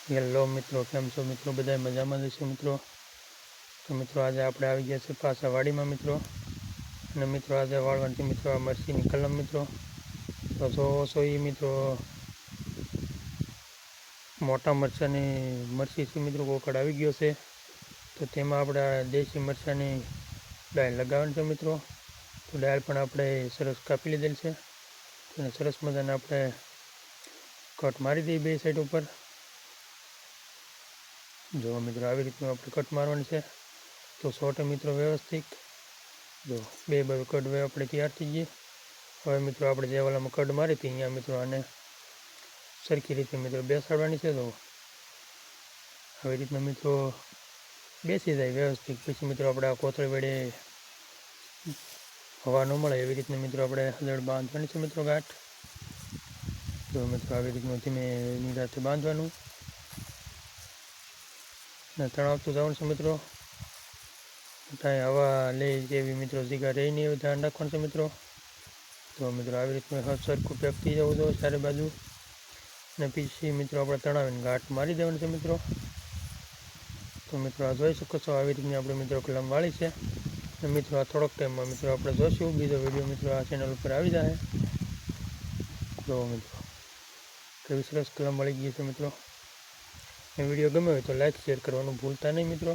Hello મિત્રો, કેમ છો મિત્રો? બધા મજામાં જશે મિત્રો? તો મિત્રો આજે આપણે આવી ગયા છે પાછા વાડીમાં મિત્રો. અને મિત્રો આજે વાળવાની મિત્રો આ મરચીની કલમ મિત્રો. તો જો એ મિત્રો મોટા મરચાંની મરચી છે મિત્રો, કોકડ આવી ગયો છે. તો તેમાં આપણે દેશી મરચાંની ડાળ લગાવવાની છે મિત્રો. તો ડાળ પણ આપણે સરસ કાપી લીધેલ છે અને સરસ મજાને આપણે કટ મારી દઈએ બે સાઈડ ઉપર. જો મિત્રો આવી રીતનું આપણે કટ મારવાની છે. તો શોર્ટ મિત્રો વ્યવસ્થિત જો બે બાજુ કટ આપણે તૈયાર થઈ ગઈ. હવે મિત્રો આપણે જે વાલામાં કટ મારી હતી અહીંયા મિત્રો આને સરખી રીતે મિત્રો બેસાડવાની છે. તો આવી રીતના મિત્રો બેસી જાય વ્યવસ્થિત. પછી મિત્રો આપણે આ કોથળી વડે હવા ન મળે એવી રીતના મિત્રો આપણે હદળ બાંધવાની છે મિત્રો ગાંઠ. તો મિત્રો આવી રીતનું ધીમે નિરાતે બાંધવાનું ને તણાવતું જવાનું છે મિત્રો. કાંઈ હવા લે જેવી મિત્રો જગ્યા રહી નહીં એવું ધ્યાન રાખવાનું છે મિત્રો. તો મિત્રો આવી રીતનું સરખું પેક થઈ જવું જોઈએ ચારે બાજુ. અને પછી મિત્રો આપણે તણાવીને ગાંઠ મારી દેવાની છે મિત્રો. તો મિત્રો આ જોઈ શકો છો આવી રીતની આપણે મિત્રો કલમ વાળી છે. અને મિત્રો આ થોડોક ટાઈમમાં મિત્રો આપણે જોઈશું બીજો વિડીયો મિત્રો આ ચેનલ ઉપર આવી જાય. તો મિત્રો કેવી સરસ કલમ મળી ગઈ છે મિત્રો. એ વિડીયો ગમે હોય તો લાઈક શેર કરવાનું ભૂલતા નહીં મિત્રો.